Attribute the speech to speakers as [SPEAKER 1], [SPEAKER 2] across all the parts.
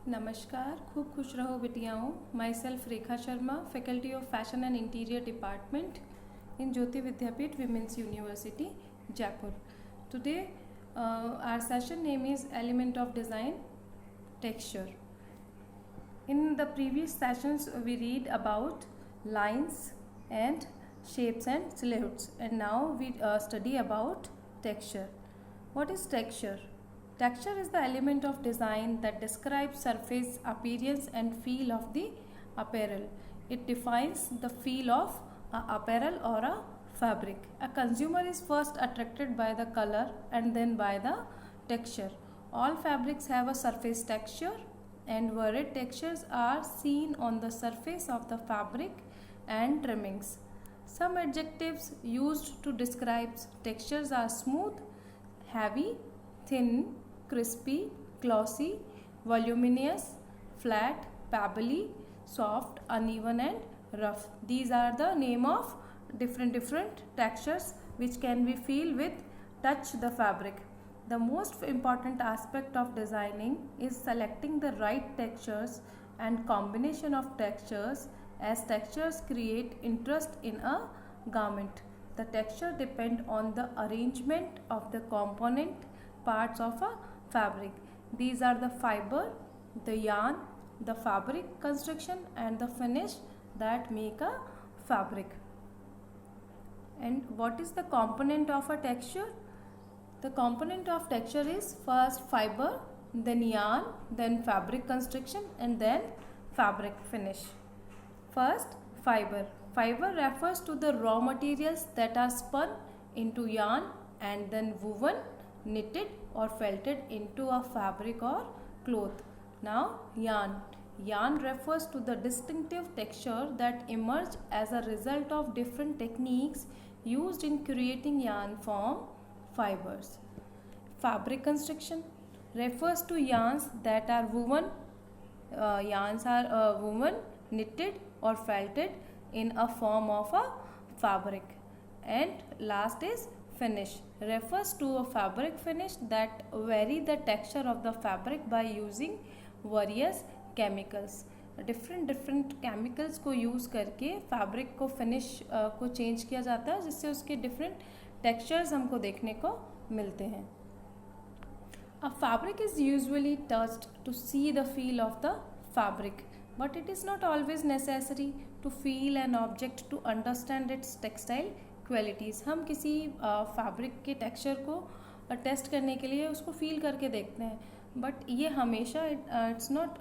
[SPEAKER 1] नमस्कार, खूब खुश रहो बिटियाओं। Myself Rekha Sharma, faculty of fashion and interior department in Jyoti Vidyapeeth Women's University, Jaipur. Today, our session name is Element of Design, Texture. In the previous sessions, we read about lines and shapes and silhouettes, and now we study about texture. What is texture? Texture is the element of design that describes surface, appearance, and feel of the apparel. It defines the feel of apparel or a fabric. A consumer is first attracted by the color and then by the texture. All fabrics have a surface texture, and varied textures are seen on the surface of the fabric and trimmings. Some adjectives used to describe textures are smooth, heavy, thin, crispy, glossy, voluminous, flat, pebbly, soft, uneven, and rough. These are the name of different textures which can be feel with touch the fabric. The most important aspect of designing is selecting the right textures and combination of textures, as textures create interest in a garment. The texture depend on the arrangement of the component parts of a fabric. These are the fiber, the yarn, the fabric construction, and the finish that make a fabric. And what is the component of a texture? The component of texture is first fiber, then yarn, then fabric construction, and then fabric finish. First, fiber. Fiber refers to the raw materials that are spun into yarn and then woven, knitted, or felted into a fabric or cloth. Now, yarn. Yarn refers to the distinctive texture that emerge as a result of different techniques used in creating yarn from fibers. Fabric construction refers to yarns that are woven. Woven, knitted, or felted in a form of a fabric. And last is finish. Refers to a fabric finish that vary the texture of the fabric by using various chemicals. Different chemicals को use करके fabric को finish को change किया जाता है, जिससे उसके different textures हमको देखने को मिलते हैं. A fabric is usually touched to see the feel of the fabric, but it is not always necessary to feel an object to understand its textile qualities. हम किसी फैब्रिक के टेक्सचर को test करने के लिए उसको फील करके देखते हैं, बट ये हमेशा इट्स नॉट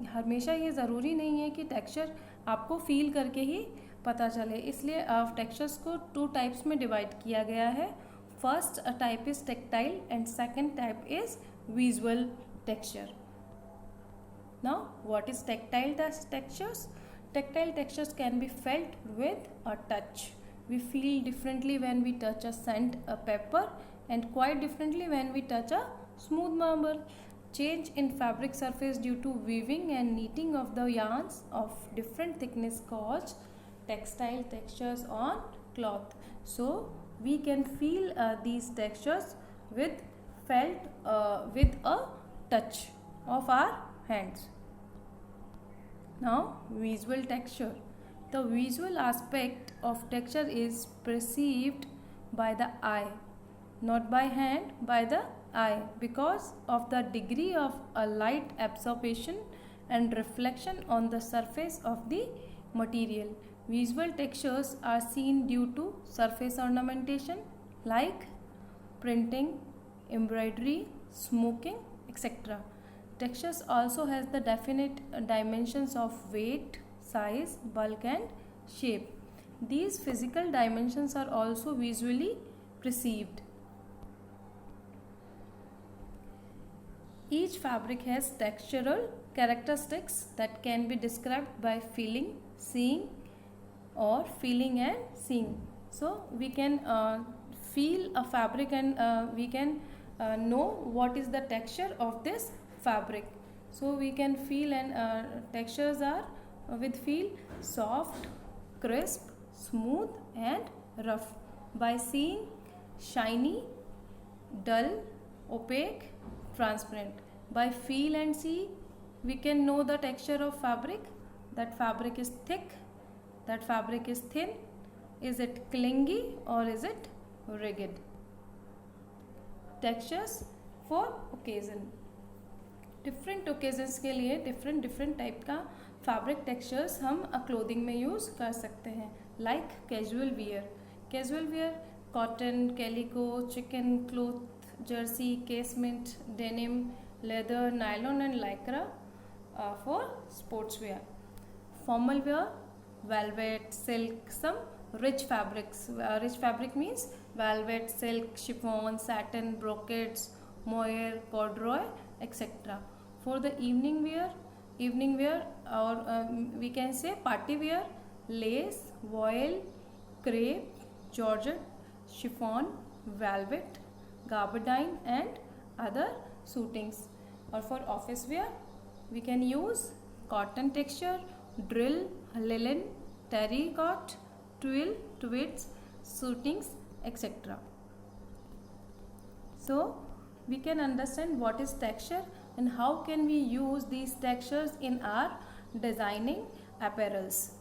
[SPEAKER 1] हमेशा ये ज़रूरी नहीं है कि टेक्सचर आपको फील करके ही पता चले. इसलिए टेक्सचर्स को 2 टाइप्स में डिवाइड किया गया है. First type is tactile and second type is visual texture. Now what is tactile textures? Tactile textures can be felt with a touch. We feel differently when we touch a sand, a pepper, and quite differently when we touch a smooth marble. Change in fabric surface due to weaving and knitting of the yarns of different thickness cause textile textures on cloth. So we can feel these textures with with a touch of our hands. Now, visual texture. The visual aspect of texture is perceived by the eye, not by hand, by the eye, because of the degree of a light absorption and reflection on the surface of the material. Visual textures are seen due to surface ornamentation like printing, embroidery, smoking, etc. Textures also has the definite dimensions of weight, size, bulk, and shape. These physical dimensions are also visually perceived. Each fabric has textural characteristics that can be described by feeling, seeing, or feeling and seeing. So we can feel a fabric and we can know what is the texture of this fabric. So we can feel, and textures are with feel soft, crisp, smooth, and rough by seeing shiny, dull, opaque, transparent. By feel and see, we can know the texture of fabric. That fabric is thick, that fabric is thin, is it clingy or is it rigid. Textures for occasion. Different occasions के लिए different type का fabric textures हम clothing में use कर सकते हैं. Like casual wear cotton, calico, chicken cloth, Jersey, casement, denim, leather, nylon and Lycra for sports wear. Formal wear, velvet, silk, some rich fabrics. Rich fabric means velvet, silk, chiffon, satin, brocades, mohair, corduroy, etc. For the evening wear or we can say party wear, lace, voile, crepe, georgette, chiffon, velvet, gabardine and other suitings. Or for office wear, we can use cotton texture, drill, linen, terrycot, twill, tweeds, suitings, etc. So we can understand what is texture and how can we use these textures in our designing apparels.